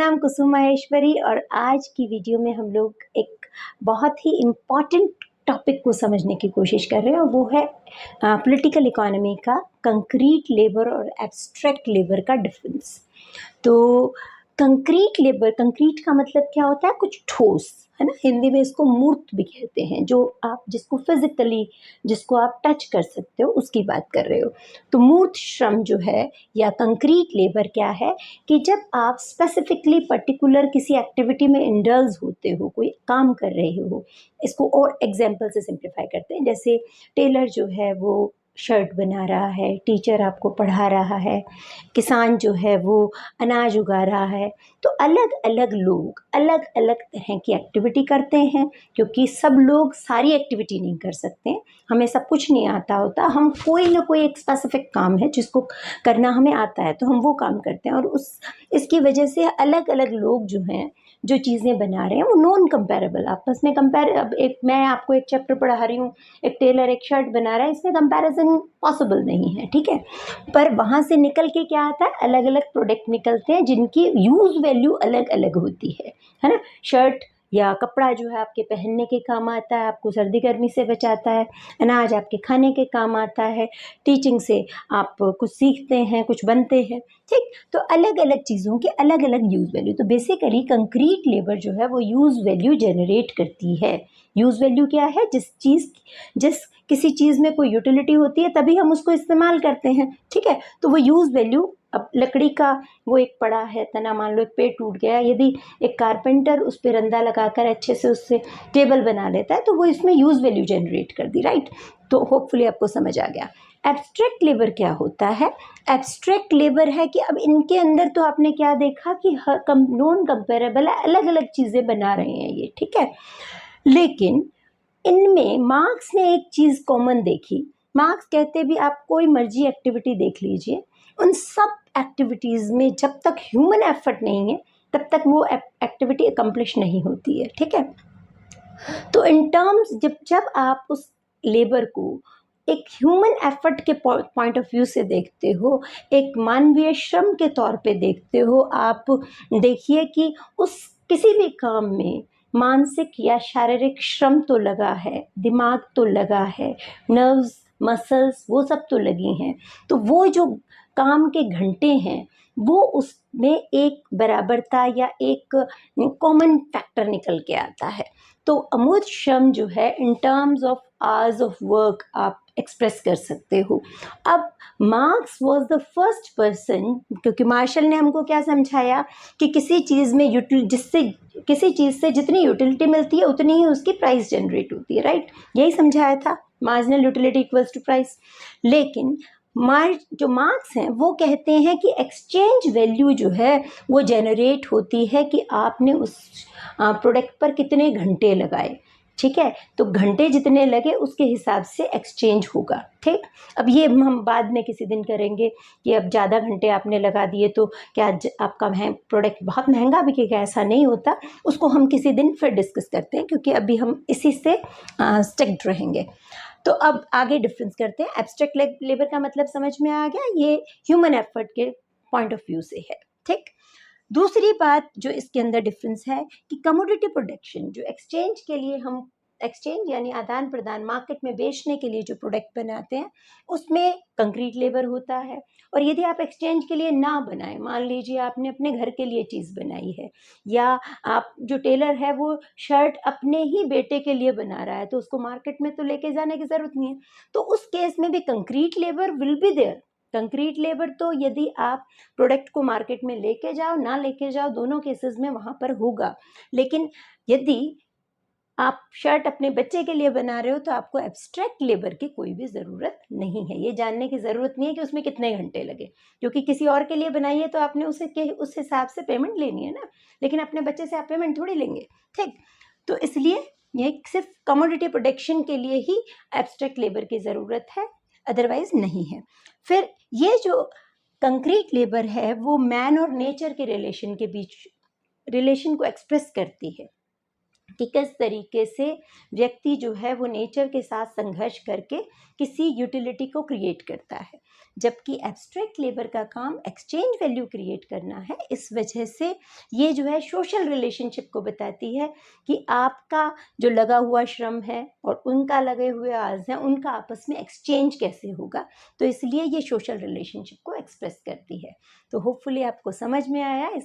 नाम कुसुम माहेश्वरी और आज की वीडियो में हम लोग एक बहुत ही इम्पॉर्टेंट टॉपिक को समझने की कोशिश कर रहे हैं और वो है पॉलिटिकल इकोनॉमी का कंक्रीट लेबर और एब्स्ट्रैक्ट लेबर का डिफरेंस। तो कंक्रीट लेबर, कंक्रीट का मतलब क्या होता है? कुछ ठोस, है ना। हिंदी में इसको मूर्त भी कहते हैं, जो आप जिसको फिजिकली, जिसको आप टच कर सकते हो, उसकी बात कर रहे हो। तो मूर्त श्रम जो है या कंक्रीट लेबर क्या है कि जब आप स्पेसिफिकली पर्टिकुलर किसी एक्टिविटी में इंडल्ज होते हो, कोई काम कर रहे हो। इसको और एग्जाम्पल से सिंप्लीफाई करते हैं, जैसे टेलर जो है वो शर्ट बना रहा है, टीचर आपको पढ़ा रहा है, किसान जो है वो अनाज उगा रहा है। तो अलग अलग लोग अलग अलग तरह की एक्टिविटी करते हैं, क्योंकि सब लोग सारी एक्टिविटी नहीं कर सकते, हमें सब कुछ नहीं आता होता। हम कोई ना कोई एक स्पेसिफिक काम है जिसको करना हमें आता है, तो हम वो काम करते हैं। और इसकी वजह से अलग अलग लोग जो हैं, जो चीज़ें बना रहे हैं, वो नॉन कंपेरेबल आपस में कंपेयर। अब एक मैं आपको एक चैप्टर पढ़ा रही हूँ, एक टेलर एक शर्ट बना रहा है, इसमें कंपैरिजन पॉसिबल नहीं है, ठीक है। पर वहाँ से निकल के क्या आता है? अलग अलग प्रोडक्ट निकलते हैं जिनकी यूज वैल्यू अलग अलग होती है ना। शर्ट या कपड़ा जो है आपके पहनने के काम आता है, आपको सर्दी गर्मी से बचाता है। अनाज आपके खाने के काम आता है। टीचिंग से आप कुछ सीखते हैं, कुछ बनते हैं, ठीक। तो अलग अलग चीज़ों की अलग अलग यूज़ वैल्यू। तो बेसिकली कंक्रीट लेबर जो है वो यूज़ वैल्यू जनरेट करती है। यूज़ वैल्यू क्या है? जिस किसी चीज़ में कोई यूटिलिटी होती है तभी हम उसको इस्तेमाल करते हैं, ठीक है। तो वो यूज़ वैल्यू, अब लकड़ी का वो एक पड़ा है तना, मान लो एक पेड़ टूट गया, यदि एक कारपेंटर उस पर रंदा लगाकर अच्छे से उससे टेबल बना लेता है तो वो इसमें यूज़ वैल्यू जनरेट कर दी, राइट। तो होपफुली आपको समझ आ गया। एब्स्ट्रैक्ट लेबर क्या होता है? एब्स्ट्रैक्ट लेबर है कि अब इनके अंदर तो आपने क्या देखा कि नॉन कंपेरेबल है, अलग अलग चीज़ें बना रहे हैं ये, ठीक है। लेकिन इनमें मार्क्स ने एक चीज़ कॉमन देखी। मार्क्स कहते भी आप कोई मर्जी एक्टिविटी देख लीजिए, उन सब एक्टिविटीज़ में जब तक ह्यूमन एफर्ट नहीं है तब तक वो एक्टिविटी अकम्प्लिश नहीं होती है, ठीक है। तो इन टर्म्स जब आप उस लेबर को एक ह्यूमन एफर्ट के पॉइंट ऑफ व्यू से देखते हो, एक मानवीय श्रम के तौर पे देखते हो, आप देखिए कि उस किसी भी काम में मानसिक या शारीरिक श्रम तो लगा है, दिमाग तो लगा है, नर्व्स, मसल्स, वो सब तो लगी हैं। तो वो जो काम के घंटे हैं वो उसमें एक बराबरता या एक कॉमन फैक्टर निकल के आता है। तो अमूर्त श्रम जो है in terms of hours of work आप एक्सप्रेस कर सकते हो। अब marks was the first person, क्योंकि मार्शल ने हमको क्या समझाया कि किसी चीज़ में किसी चीज़ से जितनी यूटिलिटी मिलती है उतनी ही उसकी प्राइस जनरेट होती है, राइट। यही समझाया था, marginal utility equals to price. लेकिन जो मार्क्स हैं वो कहते हैं कि एक्सचेंज वैल्यू जो है वो जनरेट होती है कि आपने उस प्रोडक्ट पर कितने घंटे लगाए, ठीक है। तो घंटे जितने लगे उसके हिसाब से एक्सचेंज होगा, ठीक। अब ये हम बाद में किसी दिन करेंगे कि अब ज़्यादा घंटे आपने लगा दिए तो क्या आपका प्रोडक्ट बहुत महंगा बिकेगा? ऐसा नहीं होता, उसको हम किसी दिन फिर डिस्कस करते हैं, क्योंकि अभी हम इसी से स्टिक्ड रहेंगे। तो अब आगे डिफरेंस करते हैं। एब्स्ट्रैक्ट लेबर का मतलब समझ में आ गया, ये ह्यूमन एफर्ट के पॉइंट ऑफ व्यू से है, ठीक। दूसरी बात जो इसके अंदर डिफरेंस है कि कमोडिटी प्रोडक्शन, जो एक्सचेंज के लिए हम, एक्सचेंज यानी आदान प्रदान, मार्केट में बेचने के लिए जो प्रोडक्ट बनाते हैं उसमें कंक्रीट लेबर होता है। और यदि आप एक्सचेंज के लिए ना बनाएं, मान लीजिए आपने अपने घर के लिए चीज़ बनाई है, या आप जो टेलर है वो शर्ट अपने ही बेटे के लिए बना रहा है, तो उसको मार्केट में तो लेके जाने की ज़रूरत नहीं है। तो उस केस में भी concrete labour will be there. Concrete labour तो यदि आप प्रोडक्ट को मार्केट में लेके जाओ ना लेके जाओ, दोनों केसेस में वहाँ पर होगा। लेकिन यदि आप शर्ट अपने बच्चे के लिए बना रहे हो तो आपको एब्स्ट्रैक्ट लेबर की कोई भी ज़रूरत नहीं है। ये जानने की ज़रूरत नहीं है कि उसमें कितने घंटे लगे, क्योंकि किसी और के लिए बनाई है तो आपने उस हिसाब से पेमेंट लेनी है ना। लेकिन अपने बच्चे से आप पेमेंट थोड़ी लेंगे, ठीक। तो इसलिए ये सिर्फ कमोडिटी प्रोडक्शन के लिए ही एब्स्ट्रैक्ट लेबर की ज़रूरत है, अदरवाइज नहीं है। फिर ये जो कंक्रीट लेबर है वो मैन और नेचर के रिलेशन के बीच रिलेशन को एक्सप्रेस करती है। कि किस तरीके से व्यक्ति जो है वो नेचर के साथ संघर्ष करके किसी यूटिलिटी को क्रिएट करता है, जबकि एब्स्ट्रैक्ट लेबर का काम एक्सचेंज वैल्यू क्रिएट करना है। इस वजह से ये जो है सोशल रिलेशनशिप को बताती है कि आपका जो लगा हुआ श्रम है और उनका लगे हुए आवर्स हैं, उनका आपस में एक्सचेंज कैसे होगा। तो इसलिए ये सोशल रिलेशनशिप को एक्सप्रेस करती है। तो होपफुली आपको समझ में आया।